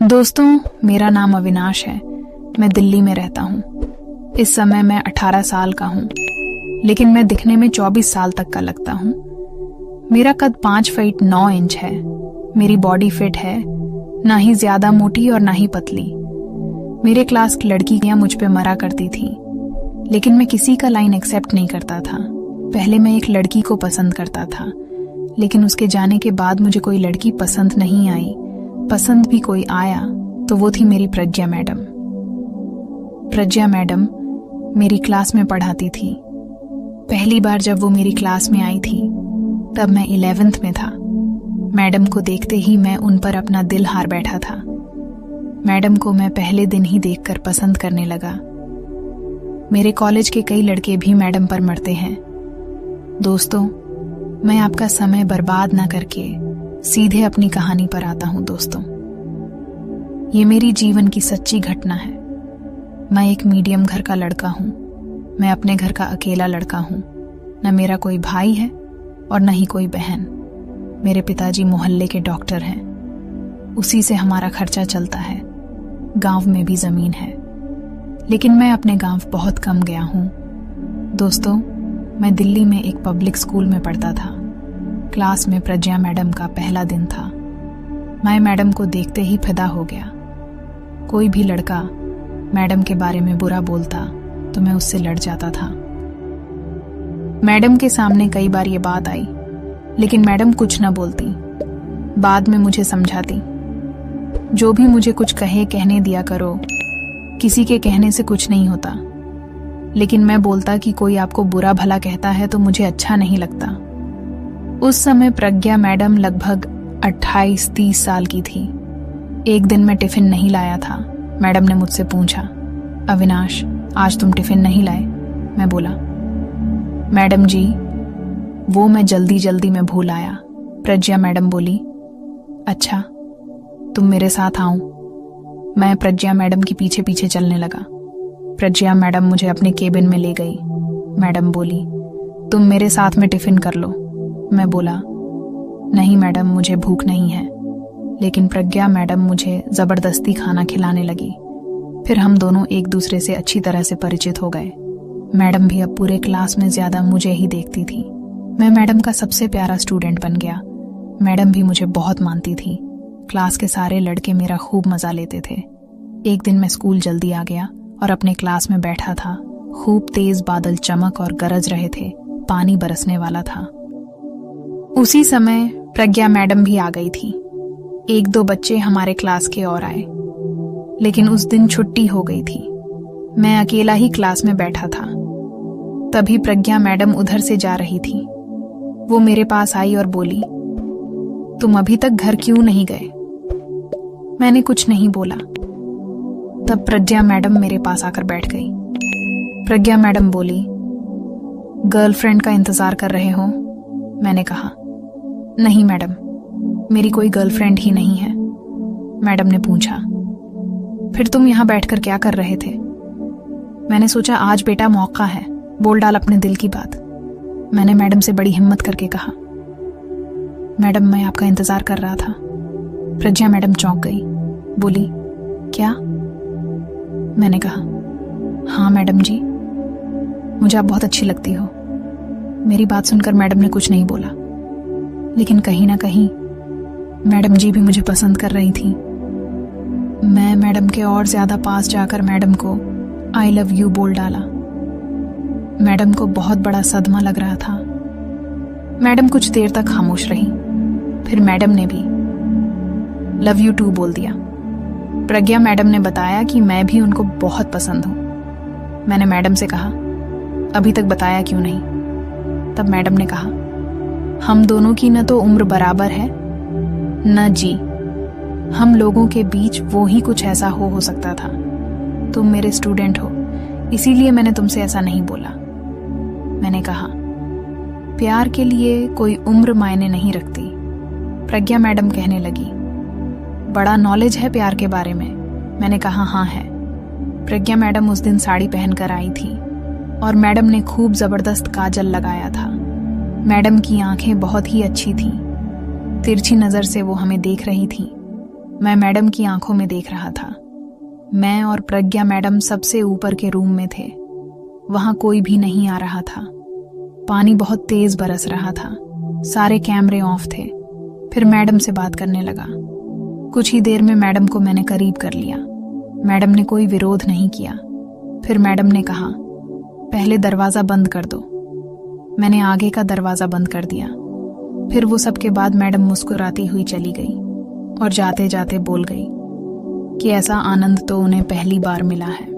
दोस्तों, मेरा नाम अविनाश है। मैं दिल्ली में रहता हूँ। इस समय मैं 18 साल का हूँ, लेकिन मैं दिखने में 24 साल तक का लगता हूँ। मेरा कद 5 फीट 9 इंच है। मेरी बॉडी फिट है, ना ही ज्यादा मोटी और ना ही पतली। मेरे क्लास की लड़कियां मुझ पे मरा करती थी, लेकिन मैं किसी का लाइन एक्सेप्ट नहीं करता था। पहले मैं एक लड़की को पसंद करता था, लेकिन उसके जाने के बाद मुझे कोई लड़की पसंद नहीं आई। पसंद भी कोई आया तो वो थी मेरी प्रज्ञा मैडम। प्रज्ञा मैडम मेरी क्लास में पढ़ाती थी। पहली बार जब वो मेरी क्लास में आई थी तब मैं 11th में था। मैडम को देखते ही मैं उन पर अपना दिल हार बैठा था। मैडम को मैं पहले दिन ही देखकर पसंद करने लगा। मेरे कॉलेज के कई लड़के भी मैडम पर मरते हैं। दोस्तों, मैं आपका समय बर्बाद ना करके सीधे अपनी कहानी पर आता हूं। दोस्तों, ये मेरी जीवन की सच्ची घटना है। मैं एक मीडियम घर का लड़का हूं। मैं अपने घर का अकेला लड़का हूं। न मेरा कोई भाई है और न ही कोई बहन। मेरे पिताजी मोहल्ले के डॉक्टर हैं। उसी से हमारा खर्चा चलता है। गांव में भी जमीन है, लेकिन मैं अपने गांव बहुत कम गया हूं। दोस्तों, मैं दिल्ली में एक पब्लिक स्कूल में पढ़ता था। क्लास में प्रज्ञा मैडम का पहला दिन था। मैं मैडम को देखते ही फिदा हो गया। कोई भी लड़का मैडम के बारे में बुरा बोलता तो मैं उससे लड़ जाता था। मैडम के सामने कई बार ये बात आई, लेकिन मैडम कुछ न बोलती। बाद में मुझे समझाती, जो भी मुझे कुछ कहने दिया करो, किसी के कहने से कुछ नहीं होता। लेकिन मैं बोलता कि कोई आपको बुरा भला कहता है तो मुझे अच्छा नहीं लगता। उस समय प्रज्ञा मैडम लगभग 28-30 साल की थी। एक दिन मैं टिफिन नहीं लाया था। मैडम ने मुझसे पूछा, अविनाश, आज तुम टिफिन नहीं लाए? मैं बोला, मैडम जी, वो मैं जल्दी में भूल आया। प्रज्ञा मैडम बोली, अच्छा, तुम मेरे साथ आओ। मैं प्रज्ञा मैडम के पीछे पीछे चलने लगा। प्रज्ञा मैडम मुझे अपने केबिन में ले गई। मैडम बोली, तुम मेरे साथ में टिफिन कर लो। मैं बोला, नहीं मैडम, मुझे भूख नहीं है। लेकिन प्रज्ञा मैडम मुझे जबरदस्ती खाना खिलाने लगी। फिर हम दोनों एक दूसरे से अच्छी तरह से परिचित हो गए। मैडम भी अब पूरे क्लास में ज्यादा मुझे ही देखती थी। मैं मैडम का सबसे प्यारा स्टूडेंट बन गया। मैडम भी मुझे बहुत मानती थी। क्लास के सारे लड़के मेरा खूब मजा लेते थे। एक दिन मैं स्कूल जल्दी आ गया और अपने क्लास में बैठा था। खूब तेज बादल चमक और गरज रहे थे। पानी बरसने वाला था। उसी समय प्रज्ञा मैडम भी आ गई थी। 1-2 बच्चे हमारे क्लास के और आए, लेकिन उस दिन छुट्टी हो गई थी। मैं अकेला ही क्लास में बैठा था। तभी प्रज्ञा मैडम उधर से जा रही थी। वो मेरे पास आई और बोली, तुम अभी तक घर क्यों नहीं गए? मैंने कुछ नहीं बोला। तब प्रज्ञा मैडम मेरे पास आकर बैठ गई। प्रज्ञा मैडम बोली, गर्लफ्रेंड का इंतजार कर रहे हो? मैंने कहा, नहीं मैडम, मेरी कोई गर्लफ्रेंड ही नहीं है। मैडम ने पूछा, फिर तुम यहां बैठकर क्या कर रहे थे? मैंने सोचा आज बेटा मौका है, बोल डाल अपने दिल की बात। मैंने मैडम से बड़ी हिम्मत करके कहा, मैडम, मैं आपका इंतजार कर रहा था। प्रज्ञा मैडम चौंक गई। बोली, क्या? मैंने कहा, हाँ मैडम जी, मुझे आप बहुत अच्छी लगती हो। मेरी बात सुनकर मैडम ने कुछ नहीं बोला, लेकिन कहीं ना कहीं मैडम जी भी मुझे पसंद कर रही थी। मैं मैडम के और ज्यादा पास जाकर मैडम को आई लव यू बोल डाला। मैडम को बहुत बड़ा सदमा लग रहा था। मैडम कुछ देर तक खामोश रही। फिर मैडम ने भी लव यू टू बोल दिया। प्रज्ञा मैडम ने बताया कि मैं भी उनको बहुत पसंद हूं। मैंने मैडम से कहा, अभी तक बताया क्यों नहीं? तब मैडम ने कहा, हम दोनों की न तो उम्र बराबर है न जी। हम लोगों के बीच वो ही कुछ ऐसा हो सकता था। तुम मेरे स्टूडेंट हो, इसीलिए मैंने तुमसे ऐसा नहीं बोला। मैंने कहा, प्यार के लिए कोई उम्र मायने नहीं रखती। प्रज्ञा मैडम कहने लगी, बड़ा नॉलेज है प्यार के बारे में। मैंने कहा, हाँ है। प्रज्ञा मैडम उस दिन साड़ी पहनकर आई थी और मैडम ने खूब जबरदस्त काजल लगाया था। मैडम की आंखें बहुत ही अच्छी थीं। तिरछी नजर से वो हमें देख रही थी। मैं मैडम की आंखों में देख रहा था। मैं और प्रज्ञा मैडम सबसे ऊपर के रूम में थे। वहां कोई भी नहीं आ रहा था। पानी बहुत तेज बरस रहा था। सारे कैमरे ऑफ थे। फिर मैडम से बात करने लगा। कुछ ही देर में मैडम को मैंने करीब कर लिया। मैडम ने कोई विरोध नहीं किया। फिर मैडम ने कहा, पहले दरवाजा बंद कर दो। मैंने आगे का दरवाजा बंद कर दिया। फिर वो सब के बाद मैडम मुस्कुराती हुई चली गई और जाते जाते बोल गई कि ऐसा आनंद तो उन्हें पहली बार मिला है।